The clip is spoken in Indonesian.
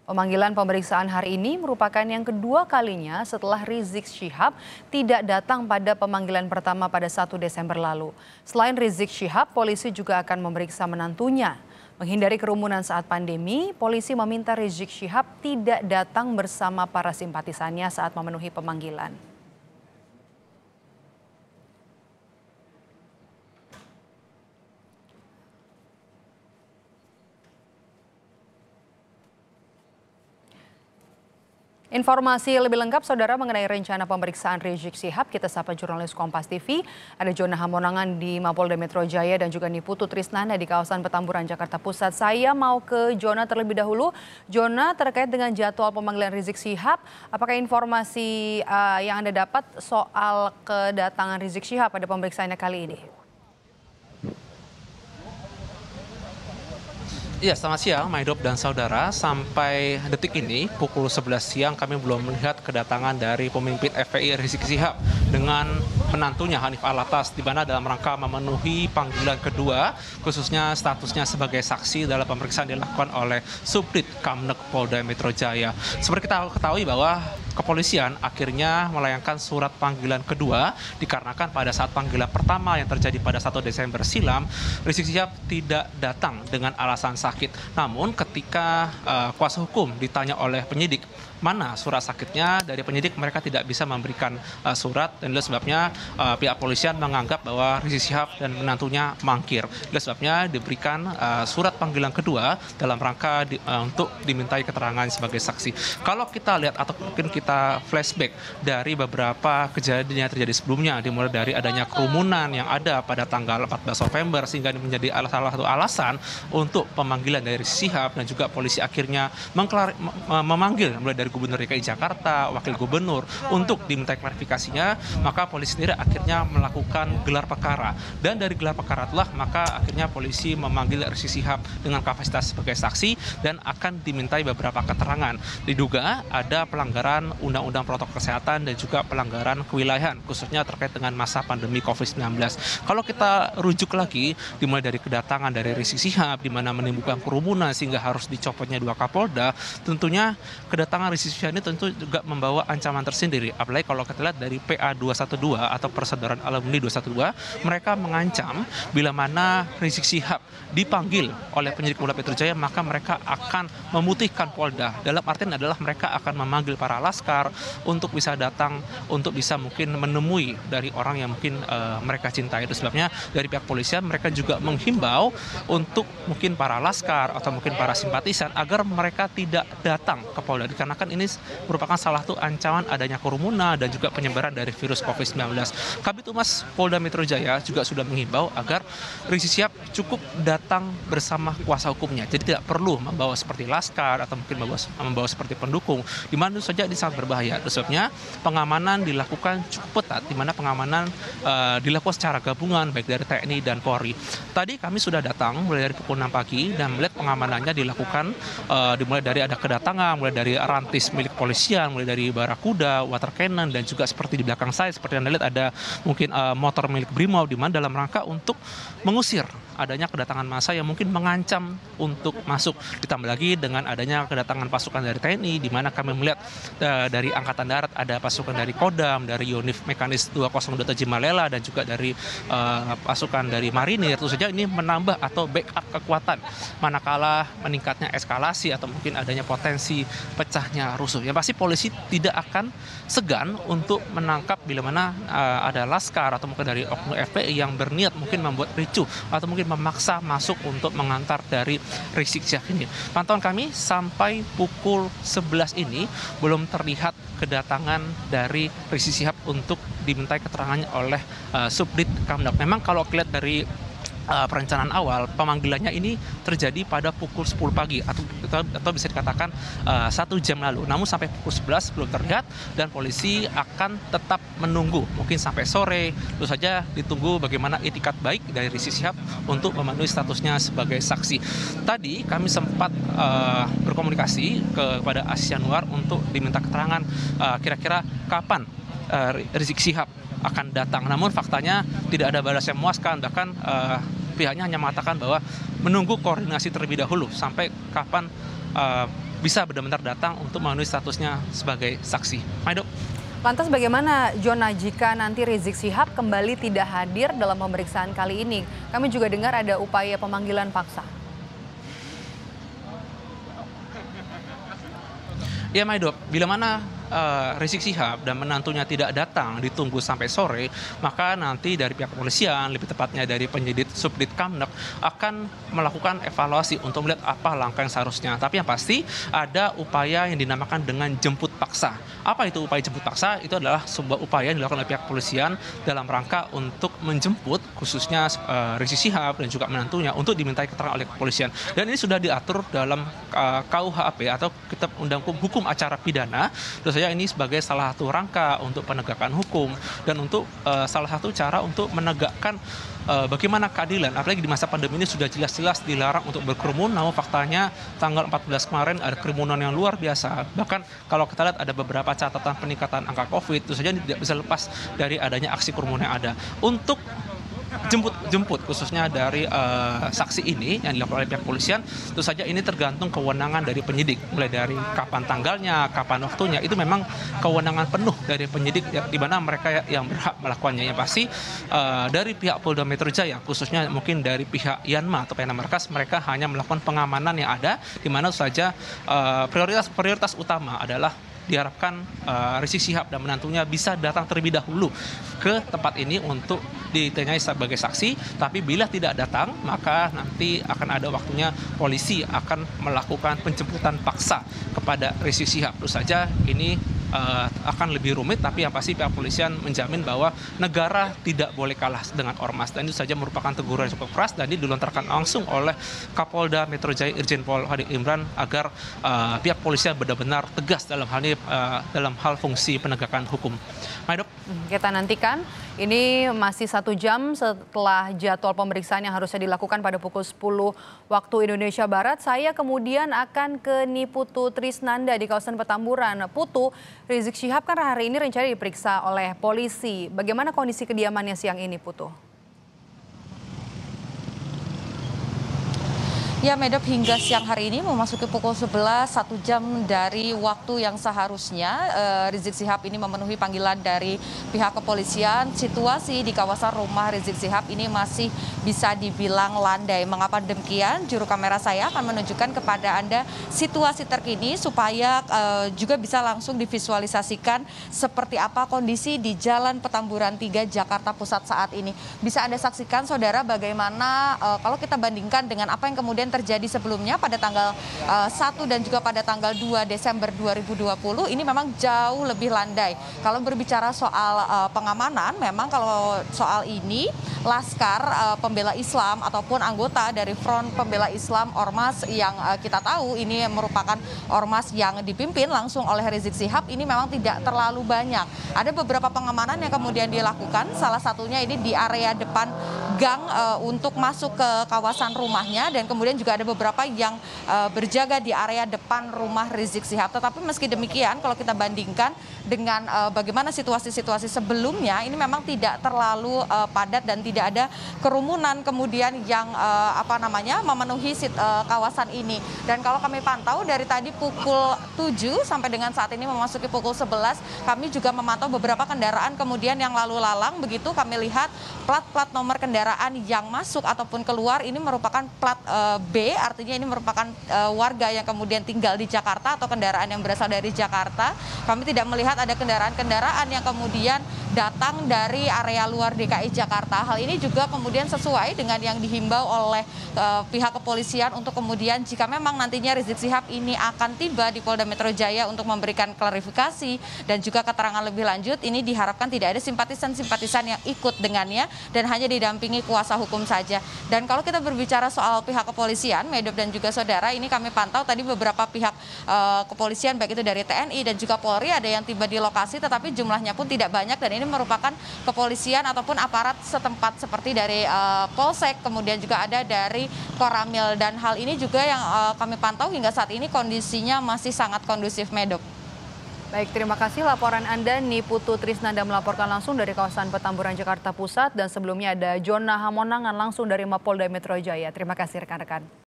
Pemanggilan pemeriksaan hari ini merupakan yang kedua kalinya setelah Rizik Syihab tidak datang pada pemanggilan pertama pada 1 Desember lalu. Selain Rizik Syihab, polisi juga akan memeriksa menantunya. Menghindari kerumunan saat pandemi, polisi meminta Rizik Syihab tidak datang bersama para simpatisannya saat memenuhi pemanggilan. Informasi lebih lengkap, Saudara, mengenai rencana pemeriksaan Rizik Syihab, kita sapa jurnalis Kompas TV. Ada Jona Hamonangan di Mapolda Metro Jaya dan juga Niputu Trisnanda di kawasan Petamburan, Jakarta Pusat. Saya mau ke Jona terlebih dahulu. Jona, terkait dengan jadwal pemanggilan Rizik Syihab, apakah informasi yang Anda dapat soal kedatangan Rizik Syihab pada pemeriksaannya kali ini? Iya, selamat siang, Maidop dan saudara. Sampai detik ini, pukul 11 siang, kami belum melihat kedatangan dari pemimpin FPI Rizik Syihab dengan menantunya Hanif Alatas, di mana dalam rangka memenuhi panggilan kedua, khususnya statusnya sebagai saksi dalam pemeriksaan dilakukan oleh Subdit Kamnek Polda Metro Jaya. Seperti kita ketahui bahwa kepolisian akhirnya melayangkan surat panggilan kedua dikarenakan pada saat panggilan pertama yang terjadi pada 1 Desember silam, Rizik Syihab tidak datang dengan alasan sakit. Namun ketika kuasa hukum ditanya oleh penyidik mana surat sakitnya, dari penyidik mereka tidak bisa memberikan surat, dan itulah sebabnya pihak polisian menganggap bahwa Rizik Syihab dan menantunya mangkir. Itulah sebabnya diberikan surat panggilan kedua dalam rangka untuk dimintai keterangan sebagai saksi. Kalau kita lihat atau mungkin kita flashback dari beberapa kejadian yang terjadi sebelumnya, dimulai dari adanya kerumunan yang ada pada tanggal 14 November sehingga menjadi salah satu alasan untuk pemanggilan dari Rizik Syihab, dan juga polisi akhirnya memanggil mulai dari Gubernur DKI Jakarta, Wakil Gubernur untuk diminta klarifikasinya, maka polisi sendiri akhirnya melakukan gelar perkara. Dan dari gelar perkara itulah maka akhirnya polisi memanggil Rizik Syihab dengan kapasitas sebagai saksi dan akan dimintai beberapa keterangan. Diduga ada pelanggaran Undang-Undang Protokol Kesehatan dan juga pelanggaran kewilayahan, khususnya terkait dengan masa pandemi COVID-19. Kalau kita rujuk lagi, dimulai dari kedatangan dari Rizik Syihab, di mana menimbulkan kerumunan sehingga harus dicopotnya 2 Kapolda, tentunya kedatangan Rizik Syihab ini tentu juga membawa ancaman tersendiri. Apalagi kalau kita lihat dari PA 212 atau Persaudaraan Alumni 212, mereka mengancam bila mana Rizik Syihab dipanggil oleh penyidik Polda Metro Jaya, maka mereka akan memutihkan Polda. Dalam artian adalah mereka akan memanggil para laskar untuk bisa datang, untuk bisa mungkin menemui dari orang yang mungkin mereka cintai. Itu sebabnya dari pihak polisian mereka juga menghimbau untuk mungkin para laskar atau mungkin para simpatisan agar mereka tidak datang ke Polda, dikarenakan ini merupakan salah satu ancaman adanya kerumunan dan juga penyebaran dari virus COVID-19. Kabid Humas Polda Metro Jaya juga sudah menghimbau agar Rizik Syihab cukup datang bersama kuasa hukumnya. Jadi tidak perlu membawa seperti laskar atau mungkin membawa seperti pendukung, di mana itu saja ini sangat berbahaya. Sebabnya pengamanan dilakukan cukup ketat, di mana pengamanan dilakukan secara gabungan baik dari TNI dan Polri. Tadi kami sudah datang mulai dari pukul 6 pagi dan melihat pengamanannya dilakukan dimulai dari ada kedatangan, mulai dari rantis milik polisian, mulai dari Barakuda, water cannon, dan juga seperti di belakang saya seperti Anda lihat ada mungkin motor milik Brimob, di mana dalam rangka untuk mengusir adanya kedatangan massa yang mungkin mengancam untuk masuk. Ditambah lagi dengan adanya kedatangan pasukan dari TNI, di mana kami melihat dari Angkatan Darat ada pasukan dari Kodam, dari Yonif Mekanis 202 Tajimalela, dan juga dari pasukan dari Marinir. Tentu saja ini menambah atau backup kekuatan manakala meningkatnya eskalasi atau mungkin adanya potensi pecahnya rusuh. Yang pasti polisi tidak akan segan untuk menangkap bila mana ada laskar atau mungkin dari oknum FPI yang berniat mungkin membuat ricuh atau mungkin memaksa masuk untuk mengantar dari Rizik Syihab ini. Pantauan kami sampai pukul 11 ini belum terlihat kedatangan dari Rizik Syihab untuk dimintai keterangannya oleh Subdit Kamnek. Memang kalau lihat dari perencanaan awal, pemanggilannya ini terjadi pada pukul 10 pagi atau bisa dikatakan 1 jam lalu. Namun sampai pukul 11 belum terlihat, dan polisi akan tetap menunggu mungkin sampai sore. Tentu saja ditunggu bagaimana itikat baik dari Rizik Syihab untuk memenuhi statusnya sebagai saksi. Tadi kami sempat berkomunikasi kepada Aziz Yanuar untuk diminta keterangan kira-kira kapan Rizik Syihab akan datang. Namun faktanya tidak ada balas yang memuaskan, bahkan pihaknya hanya mengatakan bahwa menunggu koordinasi terlebih dahulu sampai kapan bisa benar-benar datang untuk memenuhi statusnya sebagai saksi. Maido. Lantas bagaimana Jona jika nanti Rizik Syihab kembali tidak hadir dalam pemeriksaan kali ini? Kami juga dengar ada upaya pemanggilan paksa. Ya Maido, bila mana Rizik Syihab dan menantunya tidak datang ditunggu sampai sore, maka nanti dari pihak kepolisian, lebih tepatnya dari penyidik Subdit Kamnek, akan melakukan evaluasi untuk melihat apa langkah yang seharusnya. Tapi yang pasti ada upaya yang dinamakan dengan jemput paksa. Apa itu upaya jemput paksa? Itu adalah sebuah upaya yang dilakukan oleh pihak kepolisian dalam rangka untuk menjemput khususnya Rizik Syihab dan juga menantunya untuk dimintai keterangan oleh kepolisian. Dan ini sudah diatur dalam KUHP atau Kitab Undang Hukum Acara Pidana. Tentu saja ini sebagai salah satu rangka untuk penegakan hukum dan untuk salah satu cara untuk menegakkan bagaimana keadilan. Apalagi di masa pandemi ini sudah jelas-jelas dilarang untuk berkerumun, namun faktanya tanggal 14 kemarin ada kerumunan yang luar biasa. Bahkan kalau kita lihat ada beberapa catatan peningkatan angka COVID, itu saja tidak bisa lepas dari adanya aksi kerumunan yang ada. Untuk jemput khususnya dari saksi ini yang dilakukan oleh pihak kepolisian, tentu saja ini tergantung kewenangan dari penyidik, mulai dari kapan tanggalnya, kapan waktunya, itu memang kewenangan penuh dari penyidik di mana mereka yang berhak melakukannya. Yang pasti dari pihak Polda Metro Jaya, khususnya mungkin dari pihak Yanma atau Pena Markas, mereka hanya melakukan pengamanan yang ada, di mana saja prioritas utama adalah diharapkan Rizik Syihab dan menantunya bisa datang terlebih dahulu ke tempat ini untuk ditanyai sebagai saksi. Tapi bila tidak datang, maka nanti akan ada waktunya polisi akan melakukan penjemputan paksa kepada Rizik Syihab. Tentu saja ini akan lebih rumit, tapi yang pasti pihak kepolisian menjamin bahwa negara tidak boleh kalah dengan ormas, dan itu saja merupakan teguran yang cukup keras dan ini dilontarkan langsung oleh Kapolda Metro Jaya Irjen Pol Hadi Imran agar pihak kepolisian benar-benar tegas dalam hal ini, dalam hal fungsi penegakan hukum. Maido. Kita nantikan. Ini masih 1 jam setelah jadwal pemeriksaan yang harusnya dilakukan pada pukul 10 waktu Indonesia Barat. Saya kemudian akan ke Niputu Trisnanda di kawasan Petamburan. Putu, Rizik Syihab kan hari ini rencana diperiksa oleh polisi. Bagaimana kondisi kediamannya siang ini, Putu? Ya, Medop, hingga siang hari ini memasuki pukul 11, 1 jam dari waktu yang seharusnya Rizik Syihab ini memenuhi panggilan dari pihak kepolisian. Situasi di kawasan rumah Rizik Syihab ini masih bisa dibilang landai. Mengapa demikian? Juru kamera saya akan menunjukkan kepada Anda situasi terkini supaya juga bisa langsung divisualisasikan seperti apa kondisi di Jalan Petamburan 3 Jakarta Pusat saat ini. Bisa Anda saksikan, saudara, bagaimana kalau kita bandingkan dengan apa yang kemudian terjadi sebelumnya pada tanggal 1 dan juga pada tanggal 2 Desember 2020, ini memang jauh lebih landai. Kalau berbicara soal pengamanan, memang kalau soal ini Laskar Pembela Islam ataupun anggota dari Front Pembela Islam Ormas yang kita tahu ini merupakan ormas yang dipimpin langsung oleh Rizik Syihab, ini memang tidak terlalu banyak. Ada beberapa pengamanan yang kemudian dilakukan, salah satunya ini di area depan gang untuk masuk ke kawasan rumahnya, dan kemudian juga ada beberapa yang berjaga di area depan rumah Rizik Syihab. Tetapi meski demikian, kalau kita bandingkan dengan bagaimana situasi-situasi sebelumnya, ini memang tidak terlalu padat dan tidak ada kerumunan kemudian yang memenuhi kawasan ini. Dan kalau kami pantau dari tadi pukul 7 sampai dengan saat ini memasuki pukul 11, kami juga memantau beberapa kendaraan kemudian yang lalu lalang. Begitu kami lihat plat nomor kendaraan yang masuk ataupun keluar ini merupakan plat B, artinya ini merupakan warga yang kemudian tinggal di Jakarta atau kendaraan yang berasal dari Jakarta. Kami tidak melihat ada kendaraan-kendaraan yang kemudian datang dari area luar DKI Jakarta. Hal ini juga kemudian sesuai dengan yang dihimbau oleh pihak kepolisian untuk kemudian jika memang nantinya Rizik Syihab ini akan tiba di Polda Metro Jaya untuk memberikan klarifikasi dan juga keterangan lebih lanjut, ini diharapkan tidak ada simpatisan-simpatisan yang ikut dengannya dan hanya didampingi kuasa hukum saja. Dan kalau kita berbicara soal pihak kepolisian, Medop dan juga saudara, ini kami pantau tadi beberapa pihak kepolisian baik itu dari TNI dan juga Polri ada yang tiba di lokasi, tetapi jumlahnya pun tidak banyak dan ini merupakan kepolisian ataupun aparat setempat seperti dari Polsek, kemudian juga ada dari Koramil, dan hal ini juga yang kami pantau hingga saat ini kondisinya masih sangat kondusif, Medop. Baik, terima kasih laporan Anda, Niputu Trisnanda melaporkan langsung dari kawasan Petamburan Jakarta Pusat, dan sebelumnya ada Jona Hamonangan langsung dari Mapolda Metro Jaya. Terima kasih rekan-rekan.